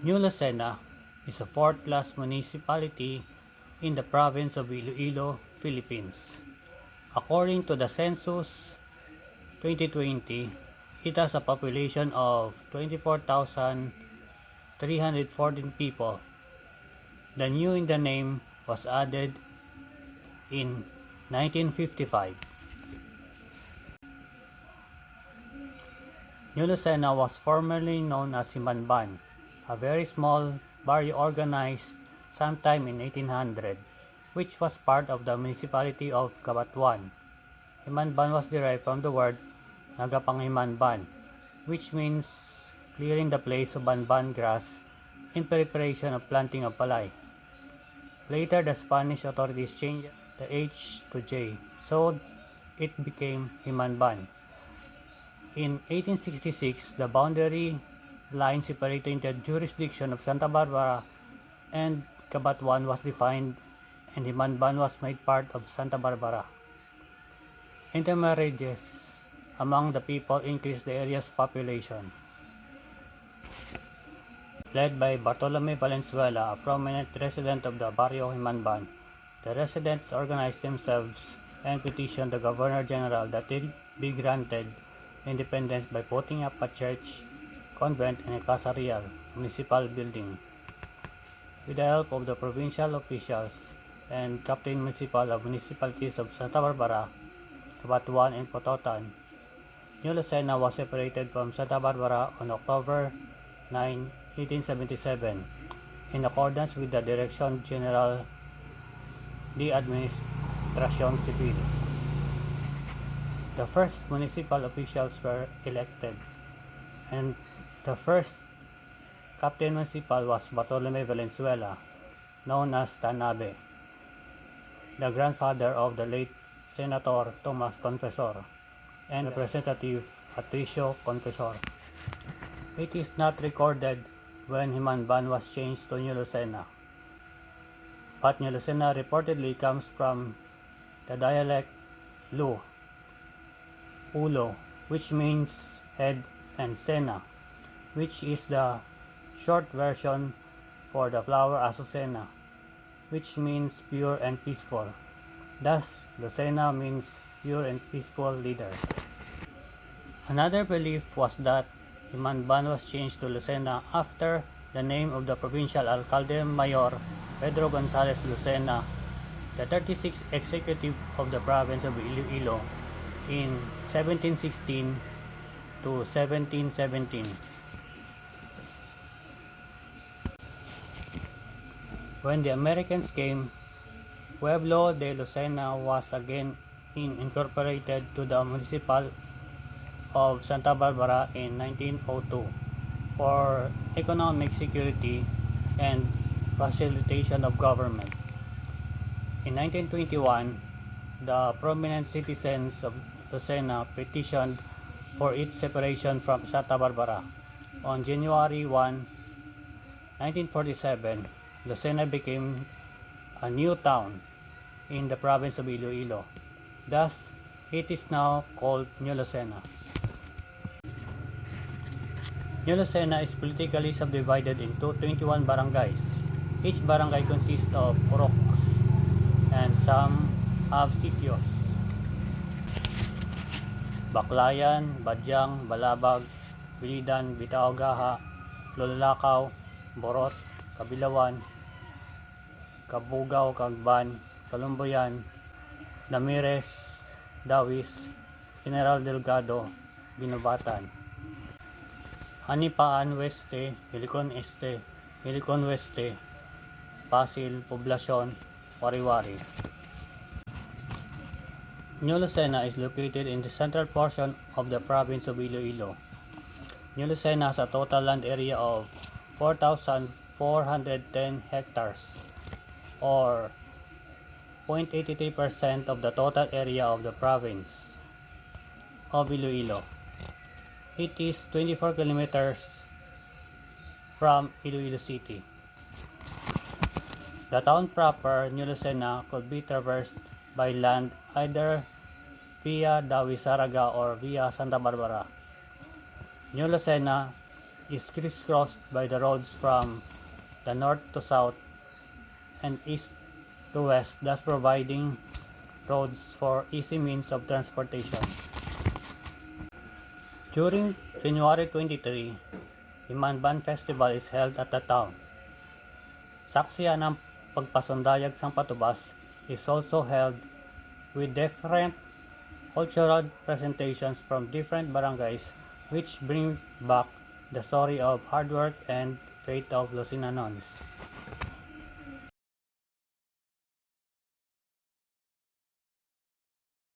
New Lucena is a fourth-class municipality in the province of Iloilo, Philippines. According to the Census 2020, it has a population of 24,314 people. The new in the name was added in 1955. New Lucena was formerly known as Himanban, a very small barrio organized sometime in 1800, which was part of the municipality of Cabanatuan. Himanban was derived from the word Nagapanghimanban, which means clearing the place of banban grass in preparation of planting of palay. Later, the Spanish authorities changed the H to J, so it became Himanban. In 1866, the boundary line separating the jurisdiction of Santa Barbara and Cabanatuan was defined, and Himanban was made part of Santa Barbara. Intermarriages among the people increased the area's population. Led by Bartolome Valenzuela, a prominent resident of the Barrio Himanban, the residents organized themselves and petitioned the Governor General that it be granted independence by putting up a church, convent, and a Casa Real municipal building. With the help of the provincial officials and Captain Municipal of municipalities of Santa Barbara, Cabanatuan, and Pototan, New Lucena was separated from Santa Barbara on October 9, 1877, in accordance with the Direction General de Administración Civil. The first municipal officials were elected, and the first Captain Municipal was Bartolome Valenzuela, known as Tanabe, the grandfather of the late Senator Tomas Confesor and Representative Patricio Confesor. It is not recorded when Himanban was changed to New Lucena, but New Lucena reportedly comes from the dialect Lu, Ulo, which means head, and Sena, which is the short version for the flower Azucena, which means pure and peaceful. Thus, Lucena means pure and peaceful leader. Another belief was that Himanban was changed to Lucena after the name of the provincial alcalde mayor Pedro Gonzalez Lucena, the 36th executive of the province of Iloilo in 1716 to 1717. When the Americans came, Pueblo de Lucena was again incorporated to the municipal of Santa Barbara in 1902 for economic security and facilitation of government. In 1921, the prominent citizens of Lucena petitioned for its separation from Santa Barbara. On January 1, 1947, Lucena became a new town in the province of Iloilo. Thus, it is now called New Lucena. New Lucena is politically subdivided into 21 barangays. Each barangay consists of puroks, and some have sitios: Baclayan, Badyang, Balabag, Bilidan, Bitaogaha, Lulakaw, Borot, Kabilawan, Kabugao, Kagban, Kalumbuyan, Damires, Dawis, General Delgado, Binubatan, Hanipaan Oeste, Helicon Este, Helicon Oeste, Pasil, Poblacion, Wari-Wari. New Lucena is located in the central portion of the province of Iloilo. New Lucena has a total land area of 4,410 hectares, or 0.83% of the total area of the province of Iloilo. It is 24 kilometers from Iloilo City. The town proper, New Lucena, could be traversed by land either via Dawi Saraga or via Santa Barbara. New Lucena is crisscrossed by the roads from the north to south and east to west, thus providing roads for easy means of transportation. During January 23, Imanban Festival is held at the town. Saksiyan ng pagpasundayag sang patubas is also held with different cultural presentations from different barangays which bring back the story of hard work and faith of Lusinanons.